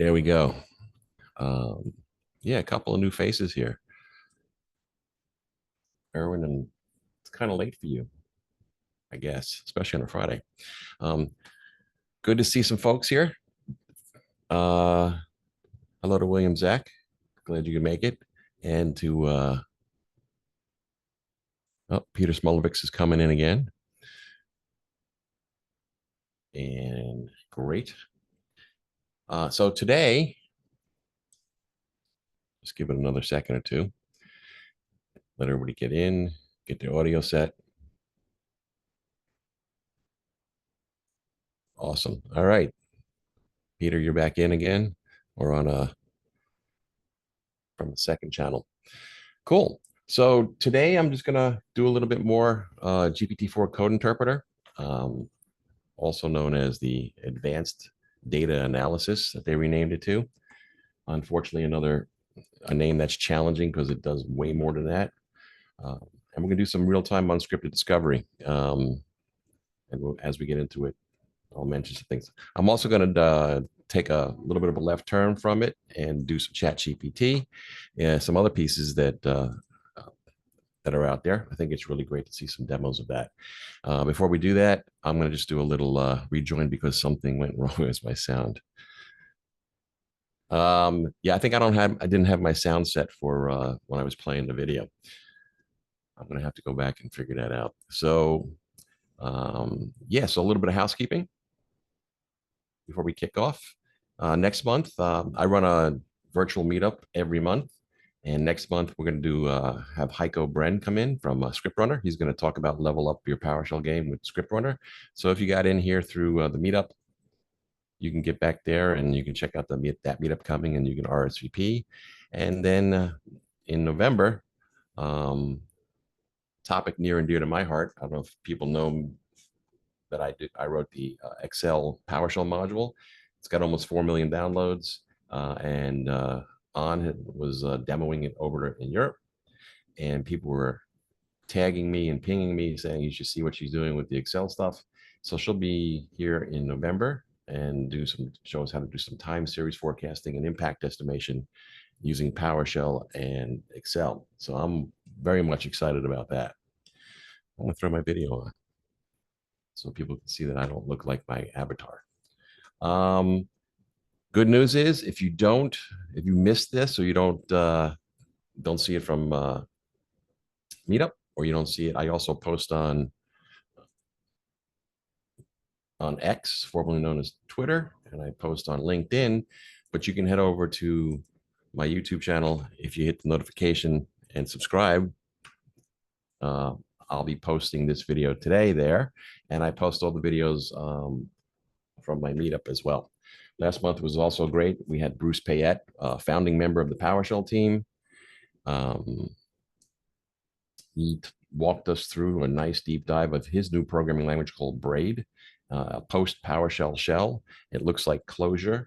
There we go. Yeah, a couple of new faces here. Erwin, and it's kind of late for you, I guess, especially on a Friday. Good to see some folks here. Hello to William Zach. Glad you could make it. And to Peter Smolovix is coming in again. And great. So today, just give it another second or two. Let everybody get in, get their audio set. Awesome. All right. Peter, you're back in again. We're on from the second channel. Cool. So today I'm just gonna do a little bit more GPT-4 code interpreter, also known as the advanced data analysis that they renamed it to. Unfortunately, a name that's challenging because it does way more than that. And we're gonna do some real-time unscripted discovery. And as we get into it, I'll mention some things. I'm also gonna take a little bit of a left turn from it and do some chat GPT and some other pieces that are out there. I think it's really great to see some demos of that. Before we do that, I'm going to just do a little rejoin because something went wrong with my sound. Yeah, I think I didn't have my sound set for when I was playing the video. I'm going to have to go back and figure that out. So yeah, so a little bit of housekeeping before we kick off. Next month, I run a virtual meetup every month. And next month, we're going to have Heiko Bren come in from ScriptRunner. He's going to talk about level up your PowerShell game with ScriptRunner. So if you got in here through the meetup, you can get back there and you can check out that meetup coming and you can RSVP. And then in November, topic near and dear to my heart. I don't know if people know that I wrote the Excel PowerShell module. It's got almost 4 million downloads and was demoing it over in Europe, and people were tagging me and pinging me saying you should see what she's doing with the Excel stuff. So she'll be here in November and show us how to do some time series forecasting and impact estimation using PowerShell and Excel. So I'm very much excited about that. I'm gonna throw my video on so people can see that I don't look like my avatar. Good news is if you missed this or you don't see it from Meetup or you don't see it, I also post on X, formerly known as Twitter, and I post on LinkedIn, but you can head over to my YouTube channel. If you hit the notification and subscribe, I'll be posting this video today there, and I post all the videos from my Meetup as well. Last month was also great. We had Bruce Payette, founding member of the PowerShell team. He walked us through a nice deep dive of his new programming language called Braid, post PowerShell shell. It looks like Clojure,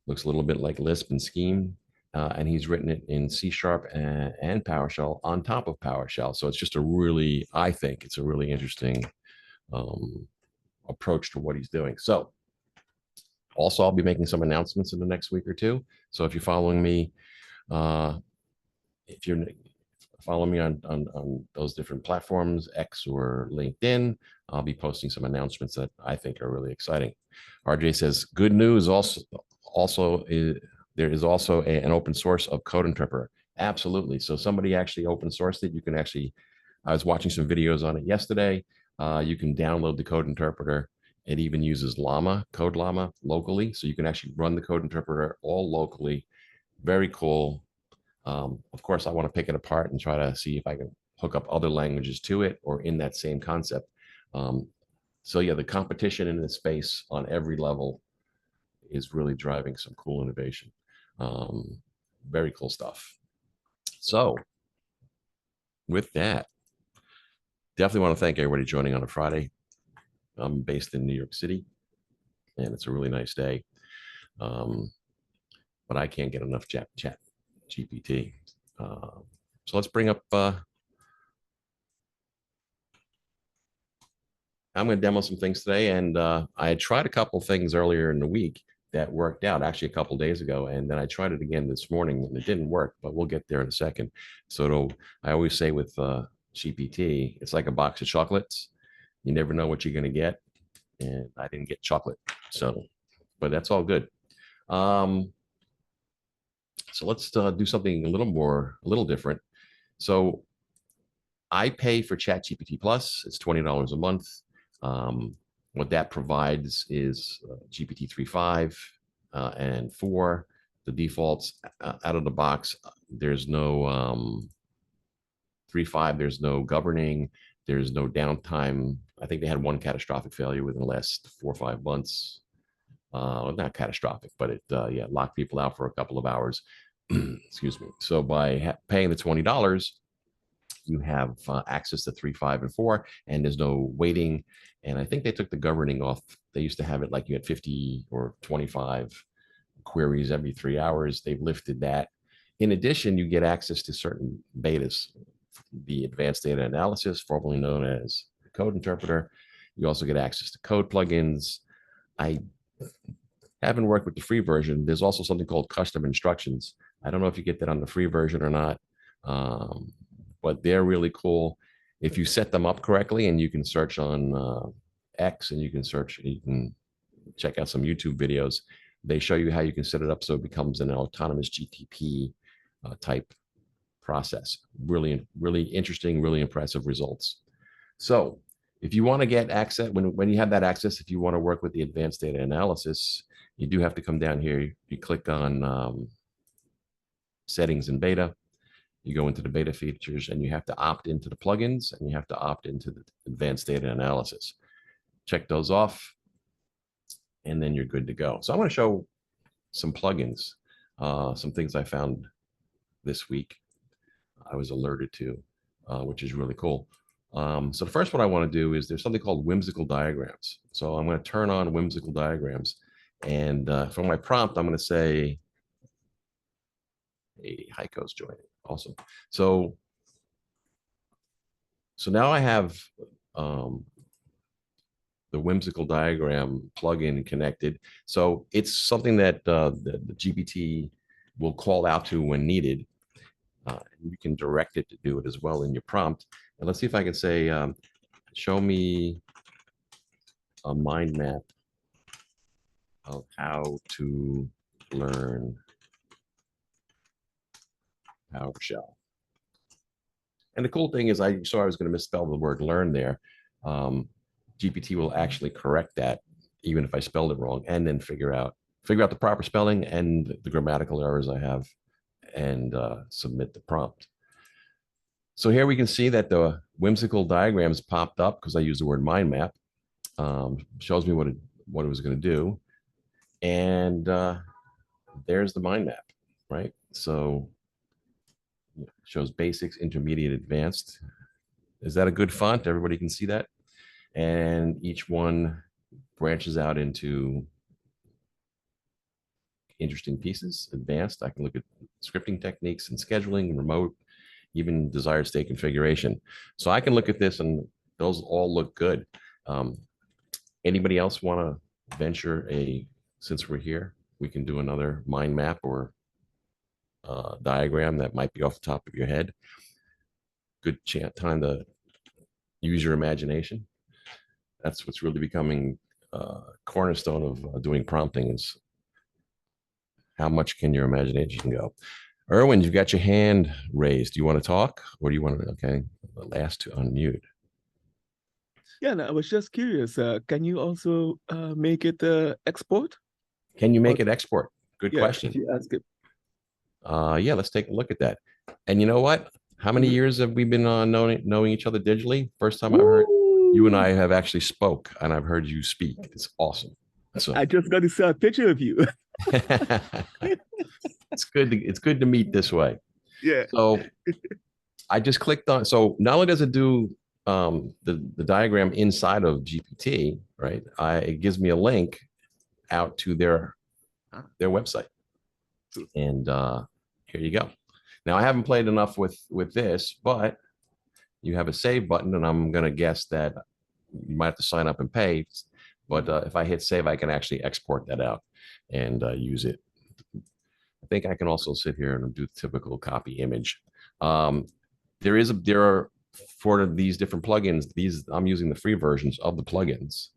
looks a little bit like Lisp and Scheme, and he's written it in C# and PowerShell on top of PowerShell. So it's just I think it's a really interesting approach to what he's doing. So also, I'll be making some announcements in the next week or two. So if you're following me, if you're following me on those different platforms, X or LinkedIn, I'll be posting some announcements that I think are really exciting. RJ says, good news there is also an open source of Code Interpreter. Absolutely. So somebody actually open sourced it. You can actually, I was watching some videos on it yesterday. You can download the Code Interpreter. It even uses Code Llama locally. So you can actually run the Code Interpreter all locally. Very cool. Of course, I want to pick it apart and try to see if I can hook up other languages to it or in that same concept. So yeah, the competition in this space on every level is really driving some cool innovation. Very cool stuff. So with that, definitely want to thank everybody joining on a Friday. I'm based in New York City, and it's a really nice day. But I can't get enough chat GPT. So let's bring up, I'm going to demo some things today. And I had tried a couple things earlier in the week, that worked out actually a couple of days ago. And then I tried it again this morning and it didn't work, but we'll get there in a second. So I always say with GPT, it's like a box of chocolates. You never know what you're going to get. And I didn't get chocolate. So, but that's all good. So let's do something a little different. So I pay for ChatGPT Plus. It's $20 a month. What that provides is GPT 3.5 and 4. The defaults out of the box, there's no 3.5, there's no governing, there's no downtime. I think they had one catastrophic failure within the last 4 or 5 months. Not catastrophic, but it locked people out for a couple of hours. Excuse me. So by paying the $20, you have access to 3.5 and 4, and there's no waiting. And I think they took the governing off. They used to have it like you had 50 or 25 queries every 3 hours. They've lifted that. In addition, you get access to certain betas, the advanced data analysis, formerly known as the code interpreter. You also get access to code plugins. I haven't worked with the free version. There's also something called custom instructions. I don't know if you get that on the free version or not, but they're really cool. If you set them up correctly, and you can search on X, and you can check out some YouTube videos. They show you how you can set it up so it becomes an autonomous GTP type process. Really, really interesting, really impressive results. So if you want to get access, when you have that access, if you want to work with the advanced data analysis, you do have to come down here. You click on settings and beta. You go into the beta features, and you have to opt into the plugins, and you have to opt into the advanced data analysis. Check those off, and then you're good to go. So I want to show some plugins, some things I found this week I was alerted to, which is really cool. So the first one I want to do is there's something called Whimsical Diagrams. So I'm going to turn on Whimsical Diagrams, and for my prompt, I'm going to say, hey, Heiko's joining. Awesome. So now I have the Whimsical Diagram plugin connected. So it's something that the GPT will call out to when needed. You can direct it to do it as well in your prompt. And let's see if I can say, show me a mind map of how to learn Powershell. And the cool thing is, I was going to misspell the word learn there. GPT will actually correct that, even if I spelled it wrong, and then figure out the proper spelling and the grammatical errors I have, and submit the prompt. So here we can see that the Whimsical Diagrams popped up because I used the word mind map. Shows me what it was going to do. And there's the mind map, right? So it shows basics, intermediate, advanced. Is that a good font? Everybody can see that? And each one branches out into interesting pieces. Advanced, I can look at scripting techniques and scheduling, remote, even desired state configuration. So I can look at this, and those all look good. Anybody else want to venture since we're here, we can do another mind map or diagram that might be off the top of your head. Good time to use your imagination. That's what's really becoming cornerstone of doing prompting, is how much can your imagination go? Erwin, you've got your hand raised. Do you want to talk, or do you want to, okay, last to unmute? Yeah, no, I was just curious. Can you also make it export? Can you make it export? Good question. If you ask it. Yeah, let's take a look at that. And you know what? How many years have we been knowing each other digitally? First time I heard you and I have actually spoke, and I've heard you speak. It's awesome. So I just got to see a picture of you. It's good to meet this way. Yeah. So I just clicked on. So not only does it do the diagram inside of GPT, right? It gives me a link out to their website, and here you go. Now I haven't played enough with this, but you have a save button, and I'm going to guess that you might have to sign up and pay. But if I hit save, I can actually export that out. and use it. I think I can also sit here and do typical copy image. There are for these different plugins, I'm using the free versions of the plugins.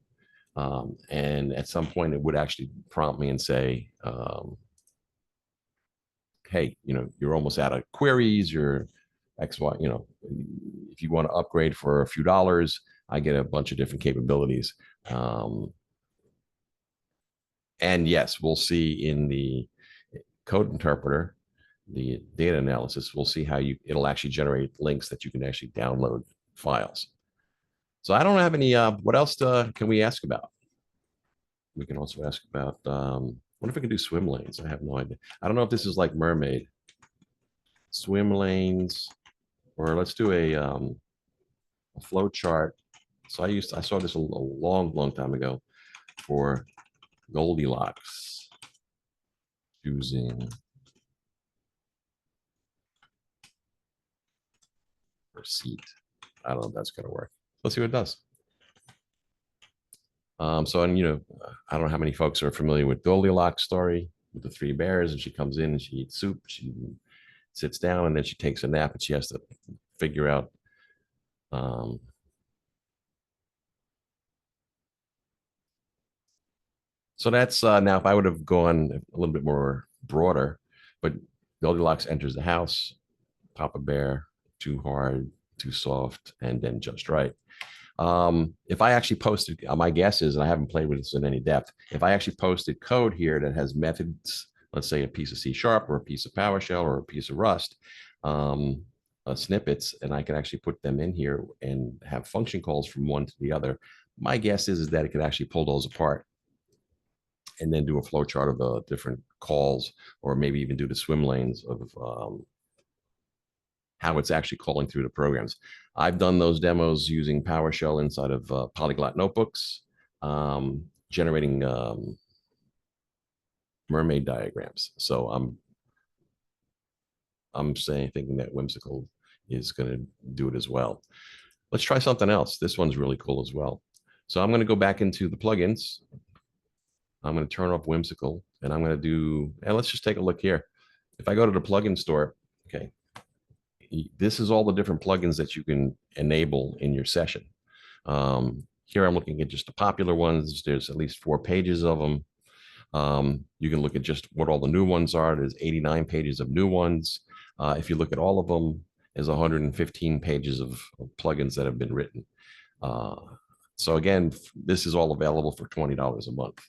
And at some point it would actually prompt me and say, hey, you're almost out of queries, you're XY, if you want to upgrade for a few dollars, I get a bunch of different capabilities. And yes, we'll see in the code interpreter, the data analysis, we'll see how it'll actually generate links that you can actually download files. So I don't have any, what else can we ask about? We can also ask about, what if we can do swim lanes? I have no idea. I don't know if this is like Mermaid. Swim lanes, or let's do a flow chart. So I saw this a long time ago for Goldilocks using receipt. I don't know if that's going to work. Let's see what it does. So, and I don't know how many folks are familiar with Goldilocks story with the three bears, and she comes in and she eats soup. She sits down and then she takes a nap, and she has to figure out so that's now if I would have gone a little bit more broader, but Goldilocks enters the house, Papa Bear, too hard, too soft, and then just right. If I actually posted, my guess is, and I haven't played with this in any depth, if I actually posted code here that has methods, let's say a piece of C# or a piece of PowerShell or a piece of Rust, snippets, and I can actually put them in here and have function calls from one to the other, my guess is that it could actually pull those apart and then do a flow chart of the different calls, or maybe even do the swim lanes of how it's actually calling through the programs. I've done those demos using PowerShell inside of Polyglot notebooks, generating mermaid diagrams. So I'm thinking that Whimsical is going to do it as well. Let's try something else. This one's really cool as well. So I'm going to go back into the plugins. I'm going to turn off Whimsical, and I'm going to do, and let's just take a look here. If I go to the plugin store, okay, this is all the different plugins that you can enable in your session. Here I'm looking at just the popular ones. There's at least 4 pages of them. You can look at just what all the new ones are. There's 89 pages of new ones. If you look at all of them, there's 115 pages of plugins that have been written. So again, this is all available for $20 a month.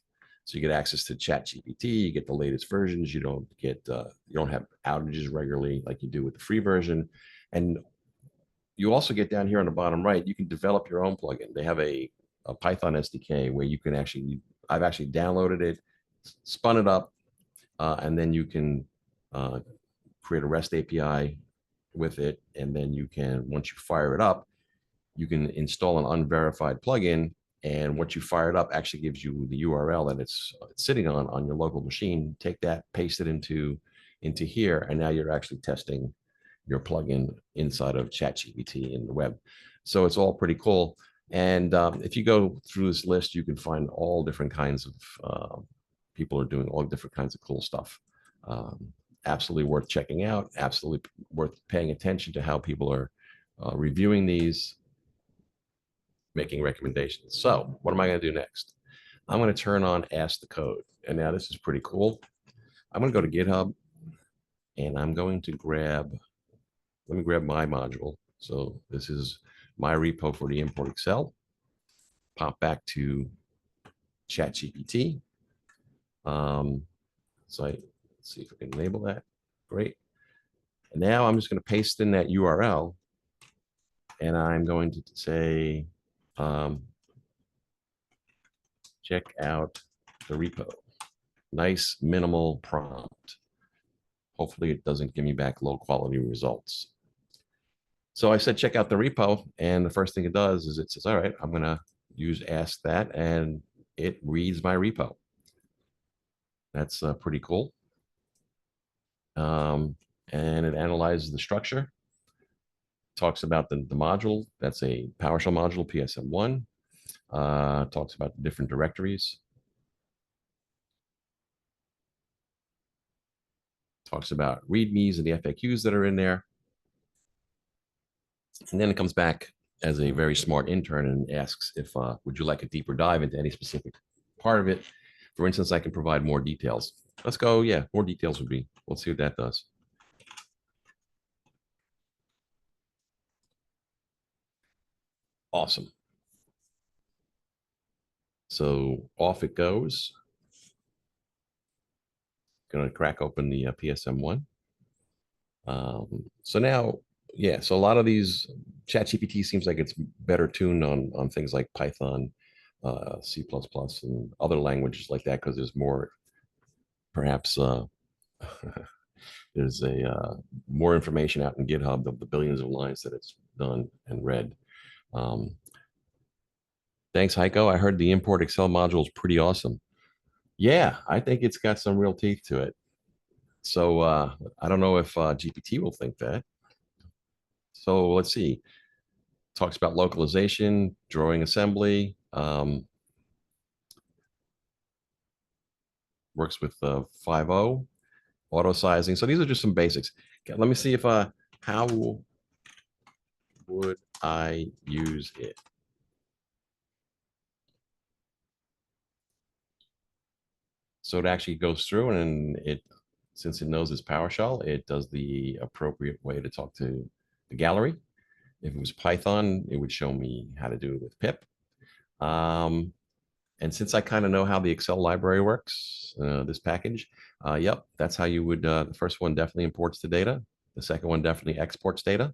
So you get access to ChatGPT, you get the latest versions. You don't have outages regularly like you do with the free version. And you also get down here on the bottom right, you can develop your own plugin. They have a Python SDK where you can I've actually downloaded it, spun it up, and then you can create a REST API with it. And then you can, once you fire it up, you can install an unverified plugin. And what you fire it up actually gives you the URL that it's sitting on your local machine. Take that, paste it into here, and now you're actually testing your plugin inside of ChatGPT in the web. So it's all pretty cool. And if you go through this list, you can find all different kinds of people are doing all different kinds of cool stuff. Absolutely worth checking out. Absolutely worth paying attention to how people are reviewing these, making recommendations. So what am I going to do next? I'm going to turn on AskTheCode. And now this is pretty cool. I'm going to go to GitHub, and I'm going to let me grab my module. So this is my repo for the import Excel. Pop back to ChatGPT. So let's see if I can enable that. Great. And now I'm just going to paste in that URL, and I'm going to say, check out the repo. Nice minimal prompt. Hopefully it doesn't give me back low quality results. So I said, check out the repo. And the first thing it does is it says, all right, I'm going to use AskThat, and it reads my repo. That's pretty cool. And it analyzes the structure, talks about the module. That's a PowerShell module, PSM1. Talks about the different directories. talks about READMEs and the FAQs that are in there. And then it comes back as a very smart intern and asks if, would you like a deeper dive into any specific part of it? For instance, I can provide more details. Let's go. Yeah, more details would be, let's see what that does. Awesome. So off it goes. Going to crack open the PSM1. So now, yeah, so a lot of these ChatGPT seems like it's better tuned on things like Python, C++, and other languages like that, because there's more, perhaps, there's a more information out in GitHub of the billions of lines that it's done and read. Thanks, Heiko. I heard the import Excel module is pretty awesome. Yeah, I think it's got some real teeth to it. So I don't know if GPT will think that. So let's see. Talks about localization, drawing assembly, works with 5.0, auto sizing. So these are just some basics. Okay, let me see if how would I use it? So it actually goes through and since it knows it's PowerShell, it does the appropriate way to talk to the gallery. If it was Python, it would show me how to do it with pip. And since I kind of know how the Excel library works, this package, yep, that's how you would, the first one definitely imports the data. The second one definitely exports data.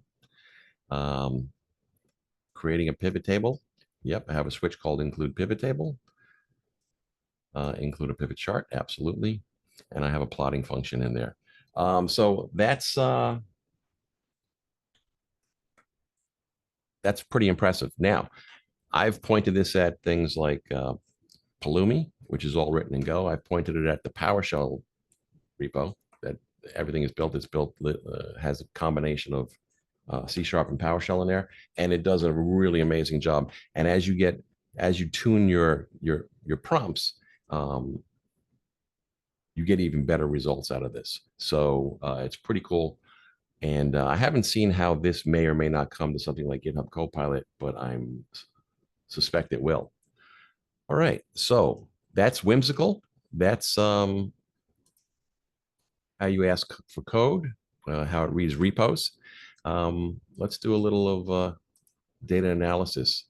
Creating a pivot table. Yep, I have a switch called include pivot table. Include a pivot chart, absolutely. And I have a plotting function in there. So that's pretty impressive. Now, I've pointed this at things like Pulumi, which is all written in Go. I've pointed it at the PowerShell repo that everything is built. It's built, has a combination of C# and PowerShell in there, and it does a really amazing job. And as you tune your prompts, you get even better results out of this. So it's pretty cool. And I haven't seen how this may or may not come to something like GitHub Copilot, but I'm suspect it will. All right, so that's Whimsical. That's how you ask for code, how it reads repos. Let's do a little of data analysis,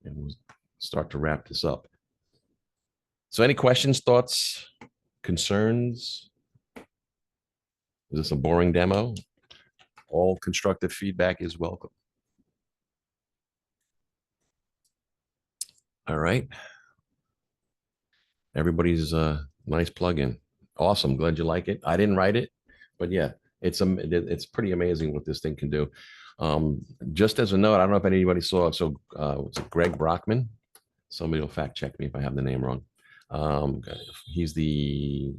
and we'll start to wrap this up. So any questions, thoughts, concerns? Is this a boring demo? All constructive feedback is welcome. All right. Everybody's nice plugin. Awesome. Glad you like it. I didn't write it, but yeah, it's pretty amazing what this thing can do. Just as a note, I don't know if anybody saw, so it's Greg Brockman. Somebody will fact check me if I have the name wrong. He's the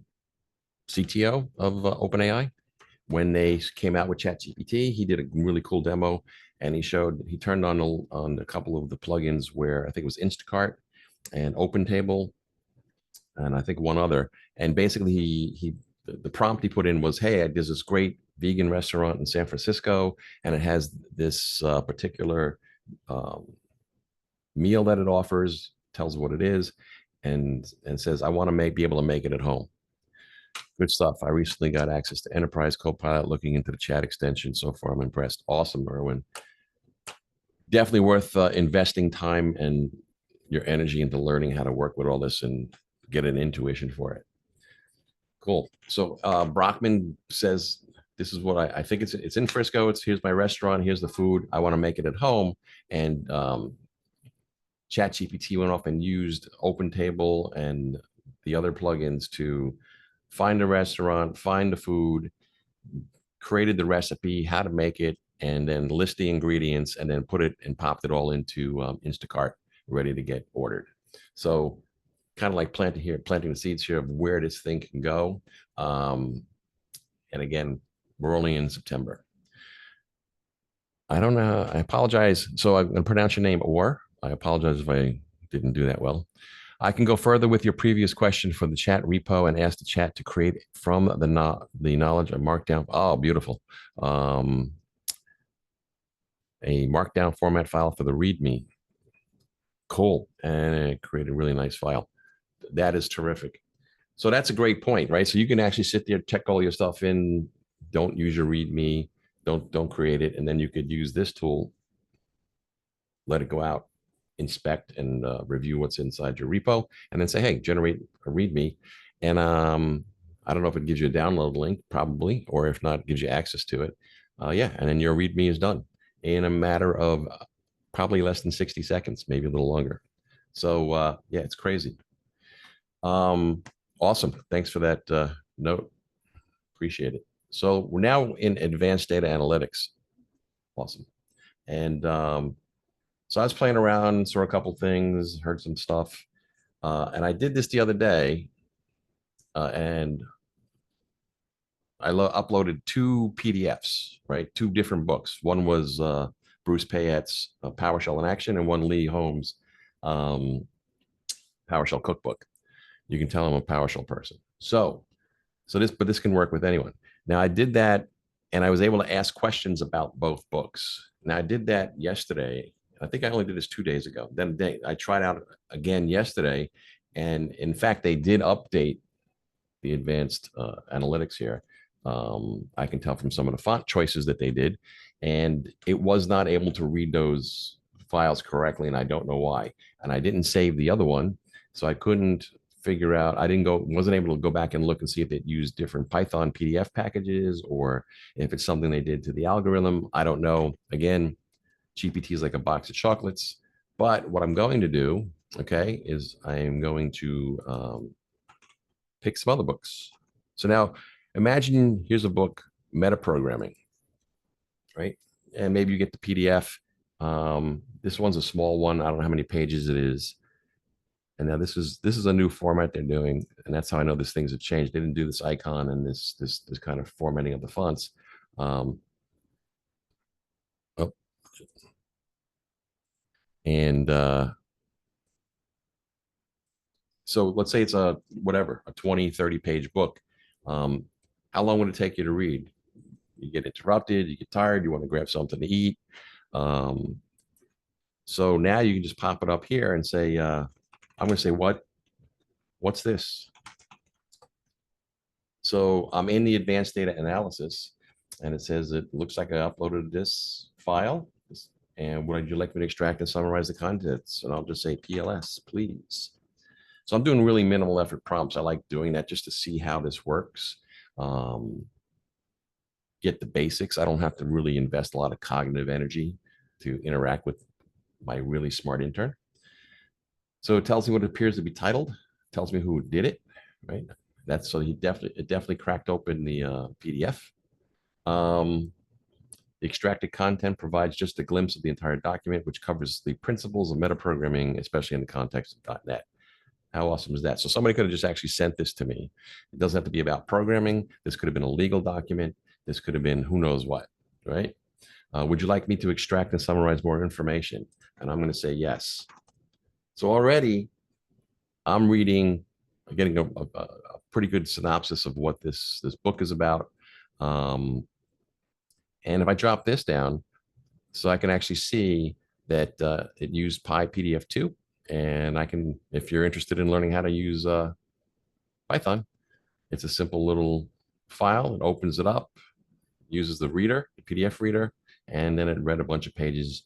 CTO of OpenAI. When they came out with ChatGPT, he did a really cool demo, and he turned on a couple of the plugins where I think it was Instacart and OpenTable, and I think one other. And basically, the prompt he put in was, "Hey, there's this great vegan restaurant in San Francisco, and it has this particular meal that it offers, tells what it is, and says, I want to be able to make it at home." Good stuff. I recently got access to Enterprise Copilot, looking into the chat extension. So far, I'm impressed. Awesome, Erwin. Definitely worth investing time and your energy into learning how to work with all this and get an intuition for it. Cool. So Brockman says, this is what I think it's in Frisco. Here's my restaurant. Here's the food. I want to make it at home. And ChatGPT went off and used OpenTable and the other plugins to find a restaurant, find the food, created the recipe, how to make it, and then list the ingredients, and then put it and popped it all into Instacart, ready to get ordered. So kind of like planting the seeds here of where this thing can go. And again, we're only in September. I don't know. I apologize. So I'm going to pronounce your name, Or. I apologize if I didn't do that well. I can go further with your previous question for the chat repo and ask the chat to create from the knowledge of markdown. Oh, beautiful. A markdown format file for the README. Cool. And it created a really nice file. That is terrific. So that's a great point, right? So you can actually sit there, check all your stuff in, don't use your README, don't create it, and then you could use this tool, let it go out, inspect and review what's inside your repo, and then say, hey, generate a README. And I don't know if it gives you a download link, probably, or if not, it gives you access to it. Yeah, and then your README is done in a matter of probably less than 60 seconds, maybe a little longer. So yeah, it's crazy. Awesome. Thanks for that note. Appreciate it. So we're now in advanced data analytics. Awesome. And so I was playing around, saw a couple things, heard some stuff. And I did this the other day. And I uploaded 2 PDFs, right? 2 different books. One was Bruce Payette's PowerShell in Action, and one Lee Holmes' PowerShell Cookbook. You can tell I'm a PowerShell person. So this can work with anyone. Now I did that, and I was able to ask questions about both books. Now I did that yesterday. I think I only did this 2 days ago. Then I tried out again yesterday, and in fact, they did update the advanced analytics here. I can tell from some of the font choices that they did, and it was not able to read those files correctly, and I don't know why. And I didn't save the other one, so I couldn't figure out. Wasn't able to go back and look and see if it used different Python PDF packages or if it's something they did to the algorithm. I don't know. Again, GPT is like a box of chocolates. But what I'm going to do, okay, is I am going to pick some other books. So now imagine here's a book, Metaprogramming, right? And maybe you get the PDF. This one's a small one. I don't know how many pages it is. And now this is a new format they're doing, and that's how I know these things have changed. They didn't do this icon and this kind of formatting of the fonts. Oh. And so let's say it's a 20, 30 page book. How long would it take you to read? You get interrupted, you get tired, you want to grab something to eat. So now you can just pop it up here and say, I'm going to say, what's this? So I'm in the advanced data analysis, and it says it looks like I uploaded this file. And would you like me to extract and summarize the contents? And I'll just say PLS, please. So I'm doing really minimal effort prompts. I like doing that just to see how this works. Get the basics. I don't have to really invest a lot of cognitive energy to interact with my really smart intern. So it tells me what it appears to be titled, tells me who did it, right? That's so it definitely cracked open the PDF. The extracted content provides just a glimpse of the entire document, which covers the principles of metaprogramming, especially in the context of .NET. How awesome is that? So somebody could have just actually sent this to me. It doesn't have to be about programming. This could have been a legal document. This could have been who knows what, right? Would you like me to extract and summarize more information? And I'm going to say yes. So already I'm getting a pretty good synopsis of what this book is about. And if I drop this down, so I can actually see that it used PyPDF2. And I can, if you're interested in learning how to use Python, it's a simple little file. It opens it up, uses the reader, the PDF reader, and then it read a bunch of pages,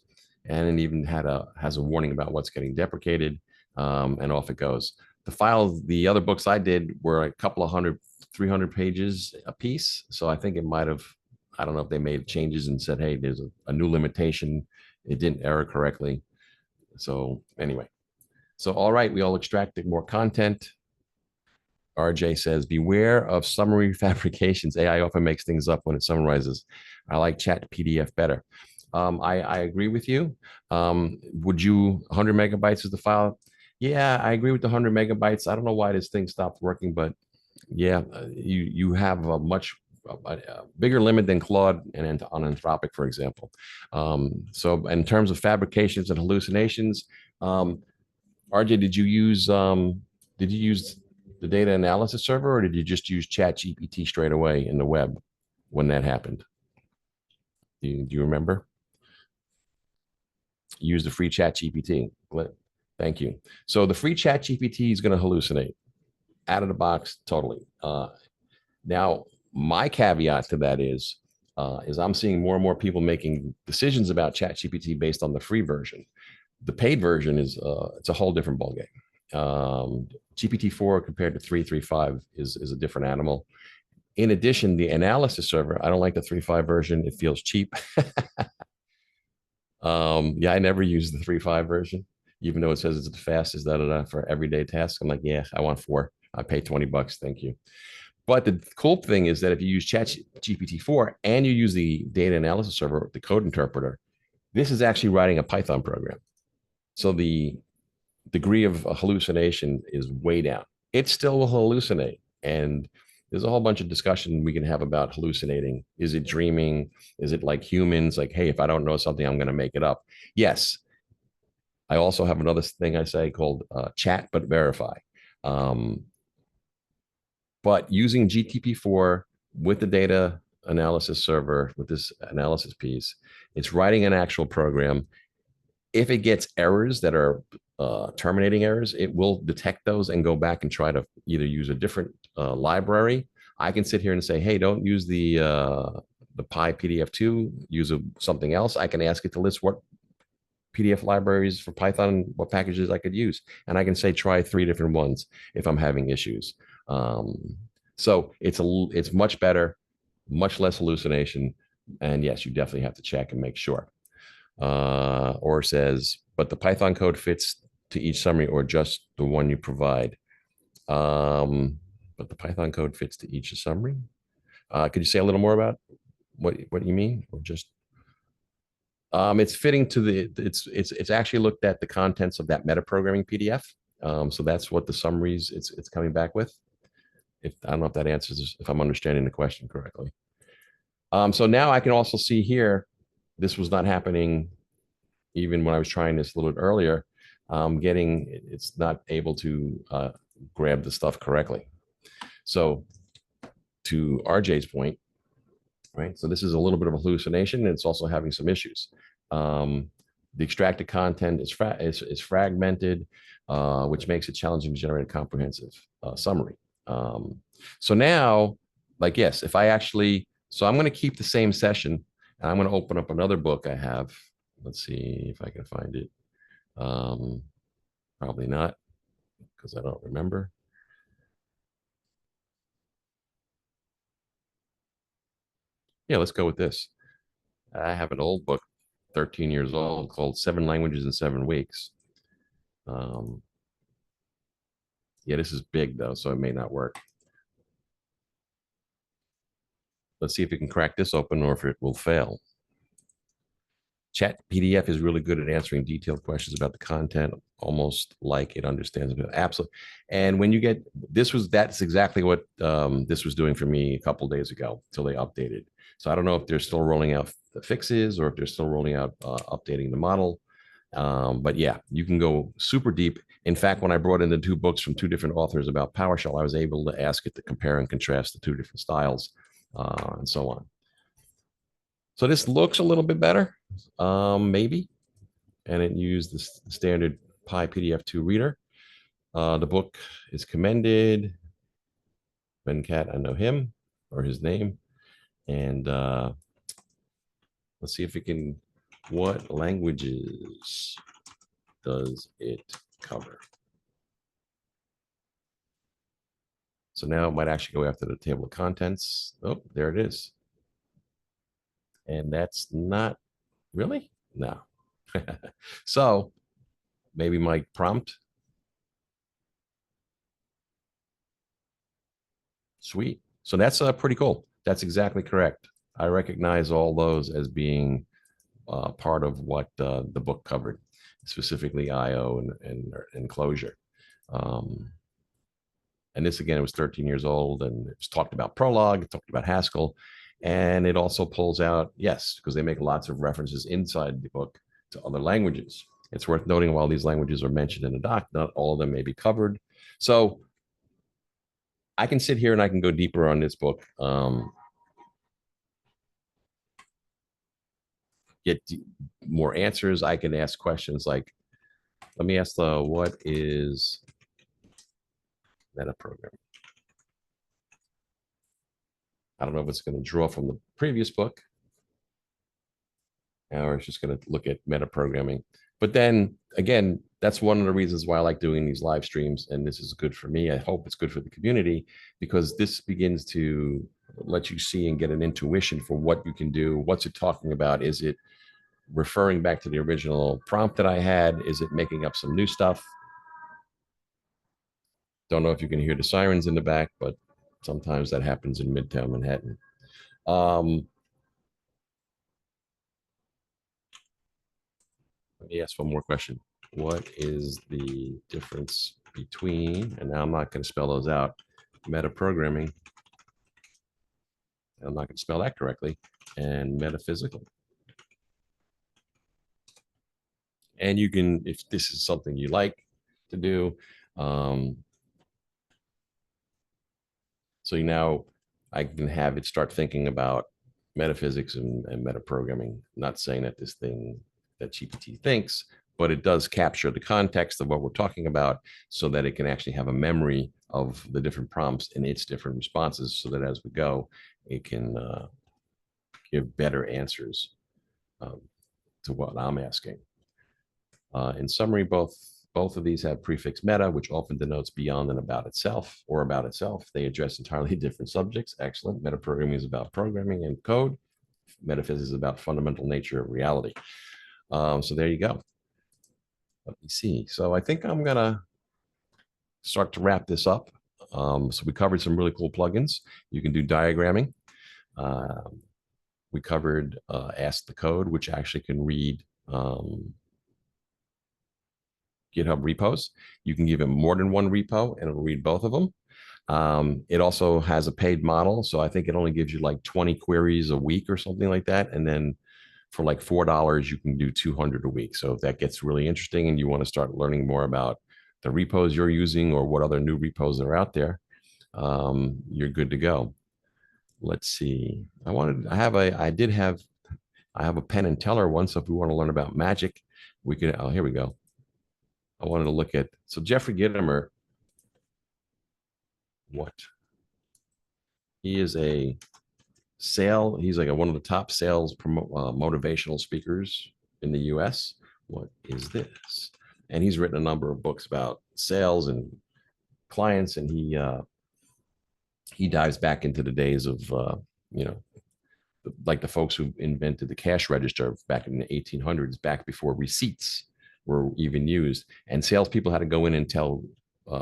and it even has a warning about what's getting deprecated, and off it goes. The other books I did were a couple of 300 pages a piece. So I think it might have, I don't know if they made changes and said, hey, there's a new limitation. It didn't error correctly. So anyway, so all right, we all extracted more content. RJ says, beware of summary fabrications. AI often makes things up when it summarizes. I like chat PDF better. I agree with you. Would you 100 megabytes is the file? Yeah, I agree with the 100 megabytes. I don't know why this thing stopped working, but yeah, you have a much bigger limit than Claude and on Anthropic, for example. So in terms of fabrications and hallucinations, RJ, did you use the data analysis server, or did you just use ChatGPT straight away in the web when that happened? Do you remember? Use the free ChatGPT. Thank you. So the free ChatGPT is going to hallucinate out of the box totally. Now, my caveat to that is I'm seeing more and more people making decisions about ChatGPT based on the free version. The paid version is it's a whole different ballgame. GPT-4 compared to 3.3.5 is a different animal. In addition, the analysis server, I don't like the 3.5 version. It feels cheap. Yeah, I never use the 3.5 version, even though it says it's the fastest for everyday tasks. I'm like, yeah, I want 4. I pay $20. Thank you. But the cool thing is that if you use Chat GPT-4 and you use the data analysis server, the code interpreter, this is actually writing a Python program. So the degree of hallucination is way down. It still will hallucinate. And there's a whole bunch of discussion we can have about hallucinating. Is it dreaming? Is it like humans? Like, hey, if I don't know something, I'm going to make it up. Yes. I also have another thing I say called chat but verify. But using GTP4 with the data analysis server, with this analysis piece, it's writing an actual program. If it gets errors that are terminating errors, it will detect those and go back and try to either use a different library. I can sit here and say, hey, don't use the PyPDF2, use something else. I can ask it to list what PDF libraries for Python, what packages I could use. And I can say, try 3 different ones if I'm having issues. So it's much better, much less hallucination. And yes, you definitely have to check and make sure. Or says, but the Python code fits to each summary or just the one you provide. But the Python code fits to each summary. Could you say a little more about what you mean, or just it's fitting to it's actually looked at the contents of that metaprogramming PDF. So that's what the summaries it's coming back with. If I don't know if that answers, if I'm understanding the question correctly. So now I can also see here, this was not happening even when I was trying this a little bit earlier. It's not able to grab the stuff correctly. So to RJ's point, right? So this is a little bit of a hallucination, and it's also having some issues. The extracted content is fragmented, which makes it challenging to generate a comprehensive summary. So now, like, yes, if I actually, so I'm going to keep the same session, and I'm going to open up another book I have. Let's see if I can find it. Probably not, because I don't remember. Yeah, let's go with this. I have an old book, 13 years old, called 7 Languages in 7 Weeks. Yeah, this is big though, so it may not work. Let's see if it can crack this open or if it will fail. Chat PDF is really good at answering detailed questions about the content, almost like it understands it. Absolutely. And when you get that's exactly what this was doing for me a couple days ago until they updated. So I don't know if they're still rolling out the fixes or if they're still rolling out updating the model. But yeah, you can go super deep. In fact, when I brought in the 2 books from 2 different authors about PowerShell, I was able to ask it to compare and contrast the 2 different styles and so on. So this looks a little bit better, maybe. And it used the standard PyPDF2 reader. The book is commended. Ben Cat, I know him or his name. And let's see if it can, what languages does it cover? So now it might actually go after the table of contents. Oh, there it is. And that's not really, no. So maybe my prompt. Sweet. So that's pretty cool. That's exactly correct. I recognize all those as being part of what the book covered, specifically IO and closure. And this, again, it was 13 years old, and it was talked about Prolog, it talked about Haskell, and it also pulls out, yes, because they make lots of references inside the book to other languages. It's worth noting while these languages are mentioned in the doc, not all of them may be covered. So I can sit here and I can go deeper on this book, get more answers. I can ask questions like, let me ask what is metaprogramming? I don't know if it's going to draw from the previous book, or it's just going to look at metaprogramming. But then again, that's one of the reasons why I like doing these live streams. And this is good for me. I hope it's good for the community, because this begins to let you see and get an intuition for what you can do. What's it talking about? Is it referring back to the original prompt that I had? Is it making up some new stuff? Don't know if you can hear the sirens in the back, but sometimes that happens in Midtown Manhattan. Let me ask one more question. What is the difference between, and now I'm not going to spell those out, metaprogramming, I'm not going to spell that correctly, and metaphysical? And you can, if this is something you like to do, so now I can have it start thinking about metaphysics and metaprogramming. Not saying that this thing that GPT thinks, but it does capture the context of what we're talking about so that it can actually have a memory of the different prompts and its different responses, so that as we go, it can give better answers to what I'm asking. In summary, both of these have prefix meta, which often denotes beyond and about itself or about itself. They address entirely different subjects. Excellent. Metaprogramming is about programming and code. Metaphysics is about fundamental nature of reality. So there you go. Let me see. So I think I'm going to start to wrap this up. So we covered some really cool plugins. You can do diagramming. We covered AskTheCode, which actually can read GitHub repos. You can give it more than one repo and it'll read both of them. It also has a paid model. So I think it only gives you like 20 queries a week or something like that. And then for like $4, you can do 200 a week. So if that gets really interesting and you want to start learning more about the repos you're using or what other new repos are out there, you're good to go. Let's see. I have a Penn and Teller one. So if we want to learn about magic, we can, oh, here we go. I wanted to look at, so Jeffrey Gitomer, he is he's like one of the top sales motivational speakers in the US. What is this? And he's written a number of books about sales and clients, and he dives back into the days of, like the folks who invented the cash register back in the 1800s, back before receipts were even used. And salespeople had to go in and tell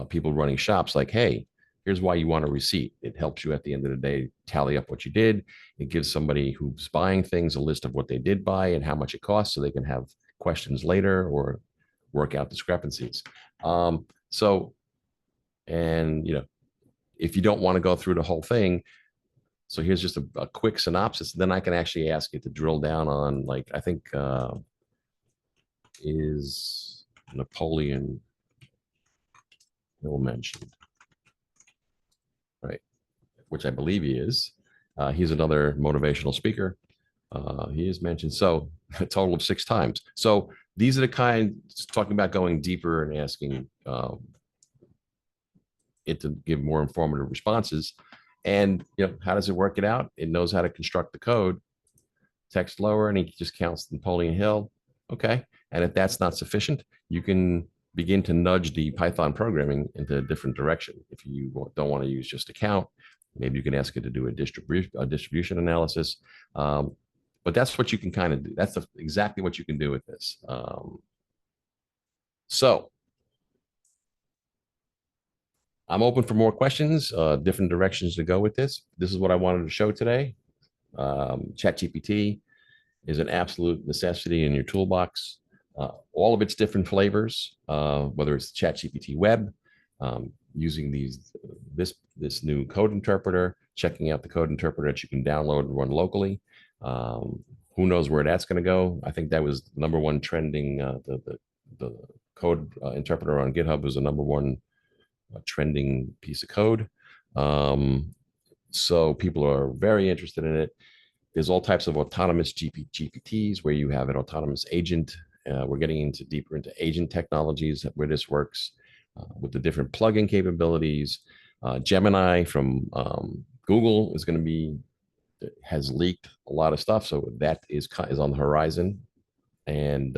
people running shops like, hey, here's why you want a receipt. It helps you at the end of the day tally up what you did. It gives somebody who's buying things a list of what they did buy and how much it costs, so they can have questions later or work out discrepancies. And if you don't want to go through the whole thing, so here's just a quick synopsis. Then I can actually ask it to drill down on, like, I think is Napoleon Hill mentioned, right? Which I believe he is. He's another motivational speaker. He is mentioned, so a total of 6 times. So these are the kind, talking about going deeper and asking it to give more informative responses. And how does it work it out? It knows how to construct the code, text lower, and he just counts Napoleon Hill. Okay. And if that's not sufficient, you can begin to nudge the Python programming into a different direction. If you don't want to use just a count, maybe you can ask it to do a distribution analysis. But that's what you can kind of do. That's exactly what you can do with this. So I'm open for more questions, different directions to go with this. This is what I wanted to show today. ChatGPT is an absolute necessity in your toolbox. All of its different flavors, whether it's ChatGPT Web, using this new code interpreter, checking out the code interpreter that you can download and run locally. Who knows where that's going to go? I think that was #1 trending, the the code interpreter on GitHub is the #1 trending piece of code. So people are very interested in it. There's all types of autonomous GPTs where you have an autonomous agent. We're getting deeper into agent technologies where this works with the different plugin capabilities. Gemini from Google is going to be, has leaked a lot of stuff. So that is on the horizon. And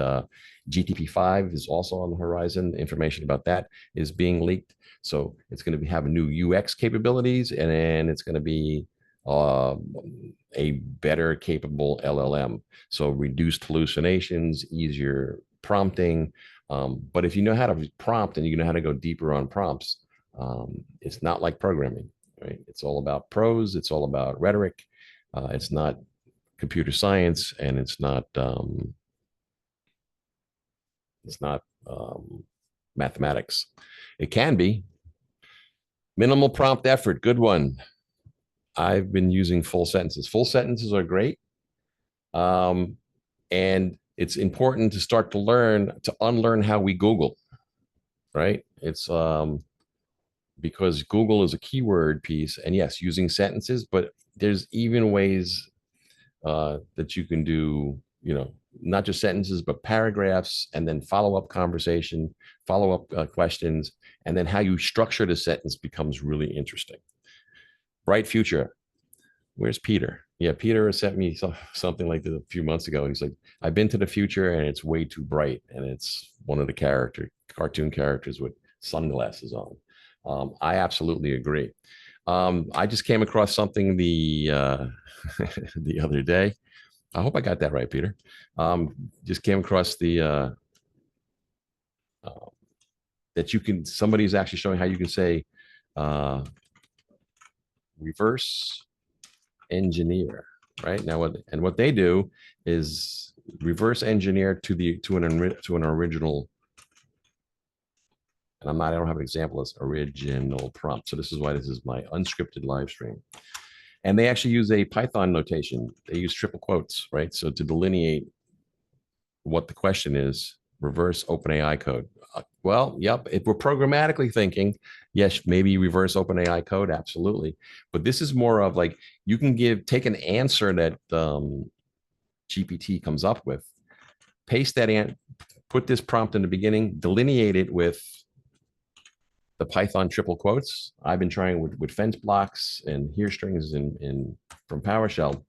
GPT-5 is also on the horizon. Information about that is being leaked. So it's going to have new UX capabilities, and it's going to be a better capable LLM. So reduced hallucinations, easier prompting. But if you know how to prompt and you know how to go deeper on prompts, it's not like programming, right? It's all about prose. It's all about rhetoric. It's not computer science, and it's not mathematics. It can be. Minimal prompt effort, good one. I've been using full sentences. Full sentences are great. And it's important to start to unlearn how we Google, right? It's because Google is a keyword piece, and yes, using sentences, but there's even ways that you can do, not just sentences, but paragraphs, and then follow-up conversation, follow-up questions, and then how you structure the sentence becomes really interesting. Bright future. Where's Peter? Yeah, Peter sent me something like this a few months ago. He's like, I've been to the future and it's way too bright. And it's one of the cartoon characters with sunglasses on. I absolutely agree. I just came across something the other day. I hope I got that right, Peter. Just came across that somebody's actually showing how you can say reverse engineer, right? Now, what they do is reverse engineer to an original. And I don't have an example as original prompt. So this is why this is my unscripted live stream. And they actually use a Python notation. They use triple quotes, right? So to delineate what the question is, reverse OpenAI code. Well, yep, if we're programmatically thinking, yes, maybe reverse OpenAI code, absolutely. But this is more of like, you can take an answer that GPT comes up with, paste that, put this prompt in the beginning, delineate it with the Python triple quotes. I've been trying with fence blocks and here strings from PowerShell.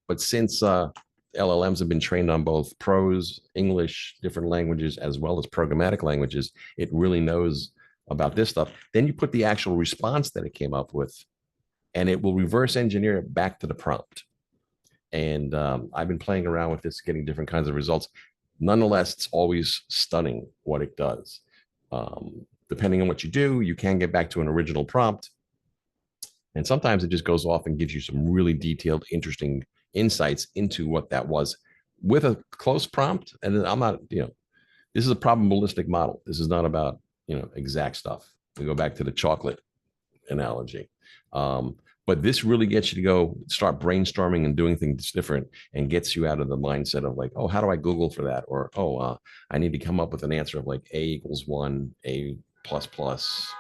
But since LLMs have been trained on both prose, English, different languages, as well as programmatic languages, it really knows about this stuff. Then you put the actual response that it came up with, and it will reverse engineer it back to the prompt. And I've been playing around with this, getting different kinds of results. Nonetheless, it's always stunning what it does. Depending on what you do, you can get back to an original prompt. And sometimes it just goes off and gives you some really detailed, interesting insights into what that was with a close prompt. And then I'm not, this is a probabilistic model. This is not about, exact stuff. We go back to the chocolate analogy. But this really gets you to go start brainstorming and doing things different, and gets you out of the mindset of like, oh, how do I Google for that? Or, I need to come up with an answer of like A = 1, A++,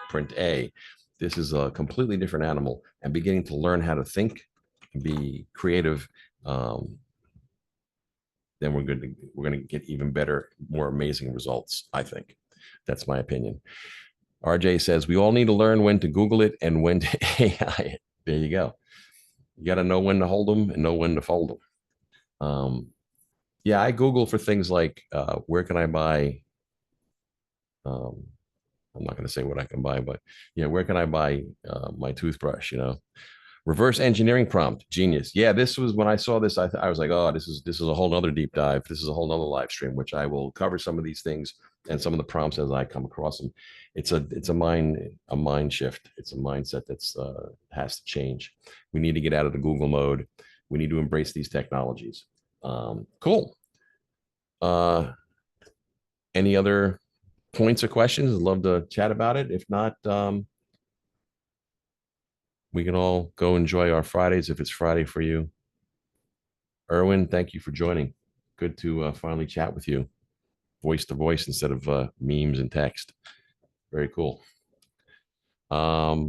print A. This is a completely different animal, and beginning to learn how to think and be creative. Then we're going to get even better, more amazing results. I think that's my opinion. RJ says we all need to learn when to Google it and when to AI it. There you go. You got to know when to hold them and know when to fold them. Yeah, I Google for things like where can I buy. I'm not going to say what I can buy, but where can I buy my toothbrush? Reverse engineering prompt, genius. Yeah, this was when I saw this. I was like, oh, this is a whole nother deep dive. This is a whole nother live stream, which I will cover some of these things and some of the prompts as I come across them. It's a mind shift. It's a mindset that's has to change. We need to get out of the Google mode. We need to embrace these technologies. Cool. Any other points or questions? I'd love to chat about it. If not, we can all go enjoy our Fridays if it's Friday for you. Erwin, thank you for joining. Good to finally chat with you. voice to voice instead of memes and text. Very cool. My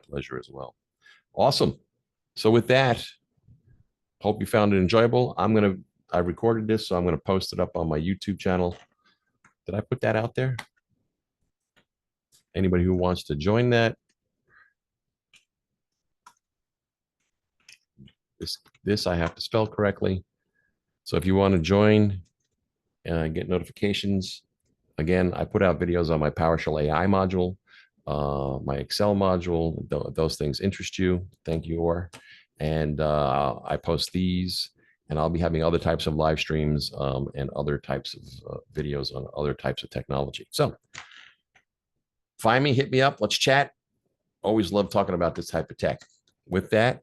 pleasure as well. Awesome. So with that, hope you found it enjoyable. I recorded this, so I'm gonna post it up on my YouTube channel. Did I put that out there? Anybody who wants to join that, this I have to spell correctly. So if you want to join and get notifications, again, I put out videos on my PowerShell AI module, my Excel module. Those things interest you, thank you, or. And I post these, and I'll be having other types of live streams and other types of videos on other types of technology. So find me, hit me up, let's chat. Always love talking about this type of tech. With that,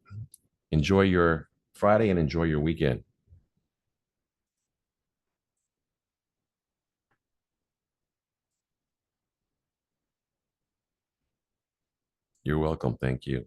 enjoy your Friday and enjoy your weekend. You're welcome. Thank you.